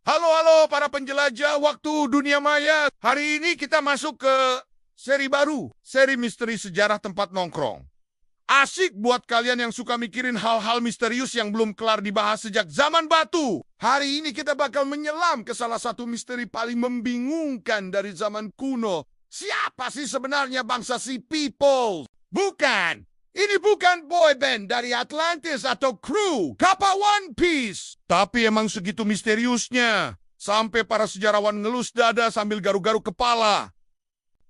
Halo para penjelajah waktu dunia maya. Hari ini kita masuk ke seri baru, seri misteri sejarah tempat nongkrong. Asik buat kalian yang suka mikirin hal-hal misterius yang belum kelar dibahas sejak zaman batu. Hari ini kita bakal menyelam ke salah satu misteri paling membingungkan dari zaman kuno. Siapa sih sebenarnya bangsa Sea People? Bukan! Ini bukan boyband dari Atlantis atau kru kapal One Piece. Tapi emang segitu misteriusnya. Sampai para sejarawan ngelus dada sambil garuk-garuk kepala.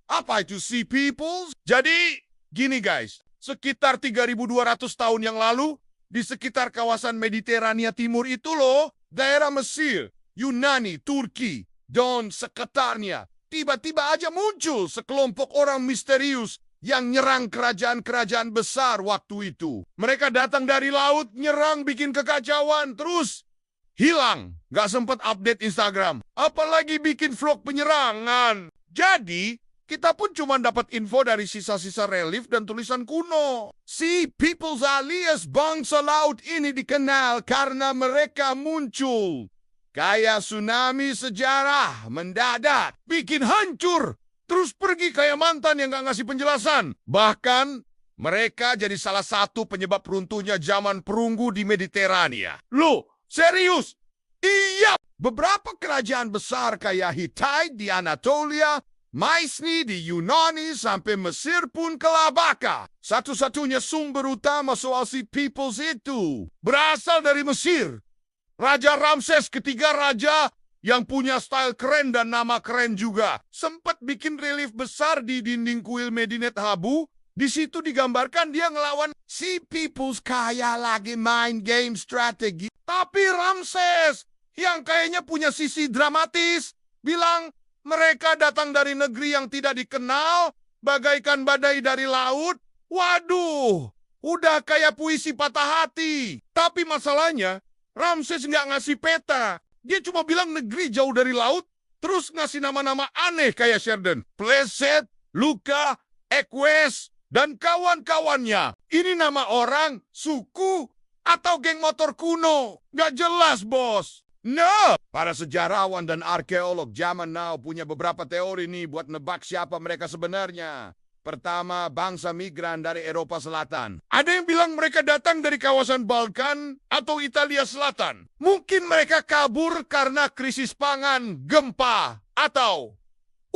Apa itu Sea Peoples? Jadi, gini guys. Sekitar 3.200 tahun yang lalu, di sekitar kawasan Mediterania Timur itu loh, daerah Mesir, Yunani, Turki, dan sekitarnya. Tiba-tiba aja muncul sekelompok orang misterius yang nyerang kerajaan-kerajaan besar waktu itu. Mereka datang dari laut, nyerang, bikin kekacauan, terus hilang. Gak sempat update Instagram. Apalagi bikin vlog penyerangan. Jadi, kita pun cuma dapat info dari sisa-sisa relief dan tulisan kuno. Sea Peoples alias bangsa laut ini dikenal karena mereka muncul kayak tsunami sejarah mendadak, bikin hancur. Terus pergi kayak mantan yang gak ngasih penjelasan. Bahkan, mereka jadi salah satu penyebab runtuhnya zaman perunggu di Mediterania. Loh, serius? Iya! Beberapa kerajaan besar kayak Hittite di Anatolia, Mycenae di Yunani, sampai Mesir pun kelabaka. Satu-satunya sumber utama soal Sea Peoples itu berasal dari Mesir. Raja Ramses ketiga raja yang punya style keren dan nama keren juga. Sempat bikin relief besar di dinding kuil Medinet Habu. Di situ digambarkan dia ngelawan Sea Peoples kayak lagi main game strategi. Tapi Ramses, yang kayaknya punya sisi dramatis, bilang mereka datang dari negeri yang tidak dikenal, bagaikan badai dari laut. Waduh, udah kayak puisi patah hati. Tapi masalahnya, Ramses nggak ngasih peta. Dia cuma bilang negeri jauh dari laut, terus ngasih nama-nama aneh kayak Sheridan, Pleset, Luka, Equus, dan kawan-kawannya. Ini nama orang, suku, atau geng motor kuno. Gak jelas, bos. No! Para sejarawan dan arkeolog zaman now punya beberapa teori nih buat nebak siapa mereka sebenarnya. Pertama, bangsa migran dari Eropa Selatan. Ada yang bilang mereka datang dari kawasan Balkan atau Italia Selatan. Mungkin mereka kabur karena krisis pangan, gempa, atau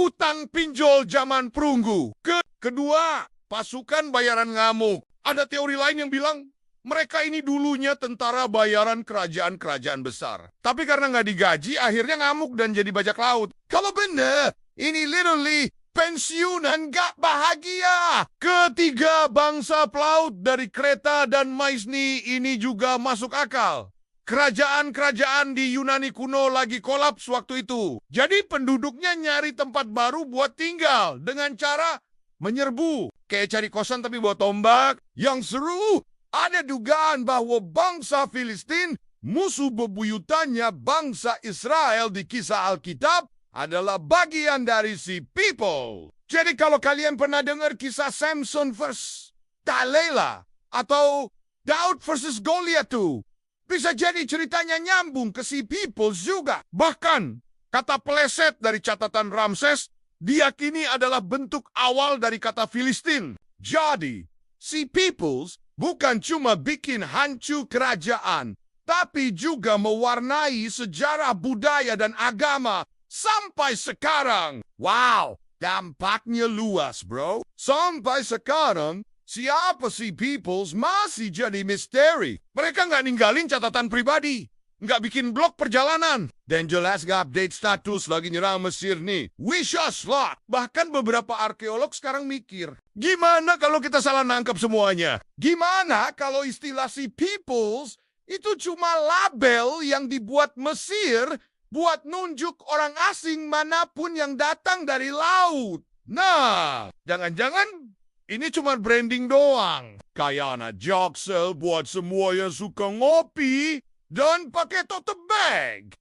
utang pinjol zaman perunggu. Kedua, pasukan bayaran ngamuk. Ada teori lain yang bilang mereka ini dulunya tentara bayaran kerajaan-kerajaan besar. Tapi karena nggak digaji, akhirnya ngamuk dan jadi bajak laut. Kalau bener, ini literally pensiunan gak bahagia. Ketiga, bangsa pelaut dari Kreta dan Mycenae ini juga masuk akal. Kerajaan-kerajaan di Yunani kuno lagi kolaps waktu itu. Jadi penduduknya nyari tempat baru buat tinggal dengan cara menyerbu. Kayak cari kosan tapi bawa tombak. Yang seru, ada dugaan bahwa bangsa Filistin, musuh bebuyutannya bangsa Israel di kisah Alkitab, adalah bagian dari Sea People. Jadi kalau kalian pernah dengar kisah Samson vs. Delilah atau Daud versus Goliath tuh, bisa jadi ceritanya nyambung ke Sea People juga. Bahkan kata pleset dari catatan Ramses diyakini adalah bentuk awal dari kata Filistin. Jadi Sea Peoples bukan cuma bikin hancur kerajaan, tapi juga mewarnai sejarah budaya dan agama sampai sekarang. Wow, dampaknya luas, bro. Sampai sekarang, siapa Sea Peoples masih jadi misteri. Mereka nggak ninggalin catatan pribadi, nggak bikin blog perjalanan, dan jelas nggak update status lagi nyerang Mesir nih. Wish us luck. Bahkan beberapa arkeolog sekarang mikir, gimana kalau kita salah nangkep semuanya? Gimana kalau istilah Sea Peoples itu cuma label yang dibuat Mesir buat nunjuk orang asing manapun yang datang dari laut. Nah, jangan-jangan ini cuma branding doang. Kayak anak Jaksel buat semua yang suka ngopi dan pakai tote bag.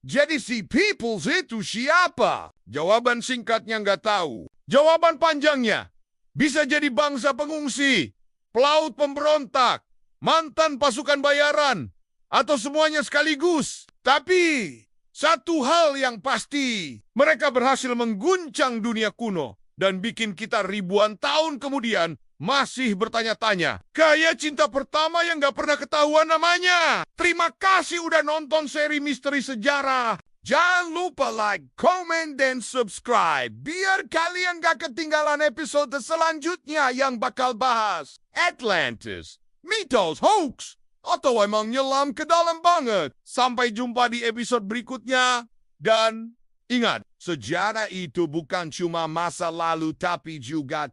Jadi Sea Peoples itu siapa? Jawaban singkatnya nggak tahu. Jawaban panjangnya, bisa jadi bangsa pengungsi, pelaut pemberontak, mantan pasukan bayaran, atau semuanya sekaligus. Tapi Satu hal yang pasti, mereka berhasil mengguncang dunia kuno dan bikin kita ribuan tahun kemudian masih bertanya-tanya. Kayak cinta pertama yang gak pernah ketahuan namanya. Terima kasih udah nonton seri Misteri Sejarah. Jangan lupa like, comment, dan subscribe biar kalian gak ketinggalan episode selanjutnya yang bakal bahas Atlantis, mitos, hoax, atau emang nyelam ke dalam banget. Sampai jumpa di episode berikutnya. Dan ingat, sejarah itu bukan cuma masa lalu tapi juga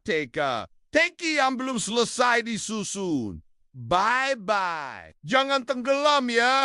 teki yang belum selesai disusun. Bye-bye. Jangan tenggelam ya.